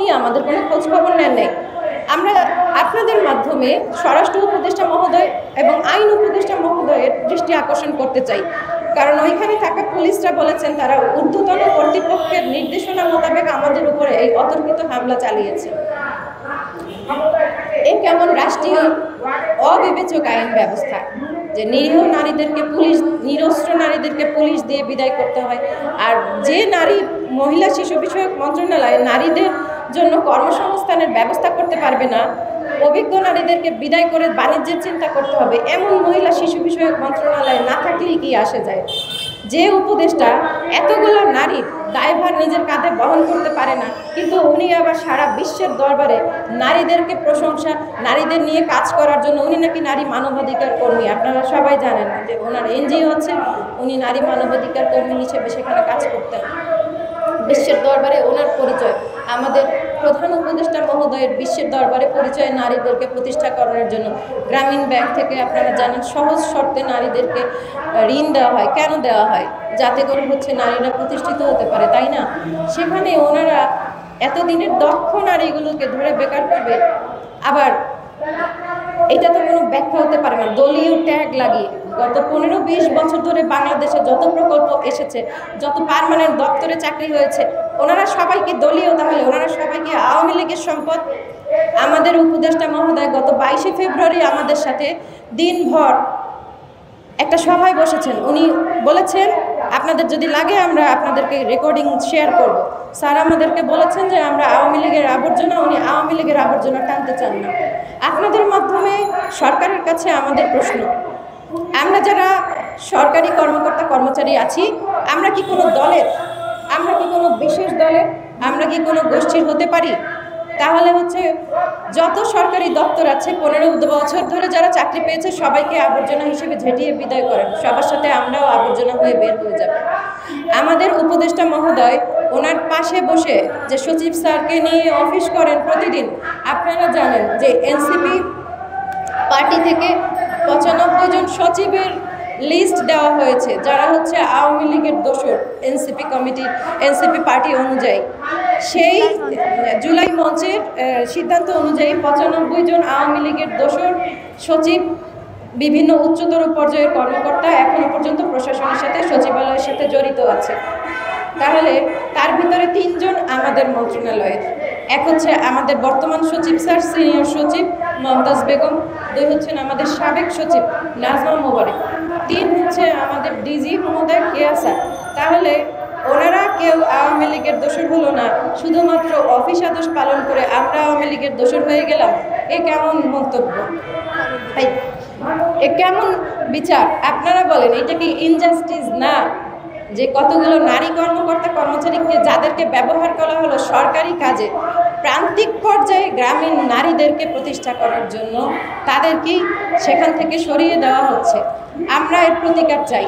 নিয়ে আমাদের কোনো খোঁজ খবর নেন নাই। আমরা আপনাদের মাধ্যমে স্বরাষ্ট্র উপদেষ্টা মহোদয় এবং আইন উপদেষ্টা মহোদয়ের দৃষ্টি আকর্ষণ করতে চাই, কারণ ওইখানে থাকা পুলিশরা বলেছেন তারা ঊর্ধ্বতন কর্তৃপক্ষের নির্দেশনা মোতাবেক আমাদের উপরে এই অতর্কিত হামলা চালিয়েছে। এ কেমন রাষ্ট্রীয় অবিবেচক আইন ব্যবস্থা যে নিরীহ নারীদেরকে পুলিশ, নিরস্ত্র নারীদেরকে পুলিশ দিয়ে বিদায় করতে হয়, আর যে নারী মহিলা শিশু বিষয়ক মন্ত্রণালয় নারীদের জন্য কর্মসংস্থানের ব্যবস্থা করতে পারবে না, অভিজ্ঞ নারীদেরকে বিদায় করে বাণিজ্যের চিন্তা করতে হবে, এমন মহিলা শিশু বিষয়ক মন্ত্রণালয় না থাকলেই কি আসে যায়। যে উপদেষ্টা এতগুলো নারীর দায়ভার নিজের কাঁধে বহন করতে পারে না, কিন্তু উনি আবার সারা বিশ্বের দরবারে নারীদেরকে প্রশংসা, নারীদের নিয়ে কাজ করার জন্য উনি নাকি নারী মানবাধিকার কর্মী। আপনারা সবাই জানেন যে ওনার এনজিও আছে, উনি নারী মানবাধিকার কর্মী হিসেবে সেখানে কাজ করতেন। বিশ্বের দরবারে ওনার পরিচয়, আমাদের প্রধান উপদেষ্টা মহোদয়ের বিশ্বের দরবারে পরিচয় নারীদেরকে প্রতিষ্ঠা করার জন্য গ্রামীণ ব্যাংক থেকে আপনারা জানেন সহজ শর্তে নারীদেরকে ঋণ দেওয়া হয়। কেন দেওয়া হয়? যাতে করে হচ্ছে নারীরা প্রতিষ্ঠিত হতে পারে, তাই না? সেখানে ওনারা এতদিনের দক্ষ নারীগুলোকে ধরে বেকার করবে, আবার এটা তো কোনো ব্যাখ্যা হতে পারে না। দলীয় ট্যাগ লাগিয়ে গত 15-20 বছর ধরে বাংলাদেশে যত প্রকল্প এসেছে, যত পার্মানেন্ট দপ্তরে চাকরি হয়েছে, ওনারা সবাই কি দলীয়? তাহলে ওনারা সবাই কি আওয়ামী লীগের সম্পদ? আমাদের উপদেষ্টা মহোদয় গত 22শে ফেব্রুয়ারি আমাদের সাথে দিনভর একটা সভায় বসেছেন। উনি বলেছেন আপনাদের যদি লাগে আমরা আপনাদেরকে রেকর্ডিং শেয়ার করব। স্যার আমাদেরকে বলেছেন যে আমরা আওয়ামী লীগের আবর্জনা, উনি আওয়ামী লীগের আবর্জনা টানতে চান না। আপনাদের মাধ্যমে সরকারের কাছে আমাদের প্রশ্ন, আমরা যারা সরকারি কর্মকর্তা কর্মচারী আছি, আমরা কি কোনো দলের, আমরা কি কোনো বিশেষ দলের, আমরা কি কোনো গোষ্ঠীর হতে পারি? তাহলে হচ্ছে যত সরকারি দপ্তর আছে 15 বছর ধরে যারা চাকরি পেয়েছে সবাইকে আবর্জনা হিসেবে ঝেঁটিয়ে বিদায় করেন, সবার সাথে আমরাও আবর্জনা হয়ে বের হয়ে যাব। আমাদের উপদেষ্টা মহোদয় ওনার পাশে বসে যে সচিব স্যারকে নিয়ে অফিস করেন প্রতিদিন, আপনারা জানেন যে এনসিপি পার্টি থেকে 95 জন সচিবের লিস্ট দেওয়া হয়েছে যারা হচ্ছে আওয়ামী লীগের দোসর। এনসিপি কমিটির, এনসিপি পার্টি অনুযায়ী, সেই জুলাই মঞ্চের সিদ্ধান্ত অনুযায়ী 95 জন আওয়ামী লীগের দোসর সচিব, বিভিন্ন উচ্চতর পর্যায়ের কর্মকর্তা এখনো পর্যন্ত প্রশাসনের সাথে, সচিবালয়ের সাথে জড়িত আছে। তাহলে তার ভিতরে 3 জন আমাদের মন্ত্রণালয়ের, এক হচ্ছে আমাদের বর্তমান সচিব স্যার, সিনিয়র সচিব মমতাজ বেগম, 2 হচ্ছেন আমাদের সাবেক সচিব নাজমা মোবারক, 3 হচ্ছে আমাদের ডিজি মহোদয় কেয়া স্যার। তাহলে ওনারা কেউ আওয়ামী লীগের দোসর হলো না, শুধুমাত্র অফিস আদেশ পালন করে আমরা আওয়ামী লীগের দোসর হয়ে গেলাম। এ কেমন মন্তব্য? এ কেমন বিচার? আপনারা বলেন, এটা কি ইনজাস্টিস না যে কতগুলো নারী কর্মকর্তা কর্মচারীকে যাদেরকে ব্যবহার করা হলো সরকারি কাজে, প্রান্তিক পর্যায়ে গ্রামীণ নারীদেরকে প্রতিষ্ঠা করার জন্য তাদেরকেই সেখান থেকে সরিয়ে দেওয়া হচ্ছে? আমরা এর প্রতিকার চাই।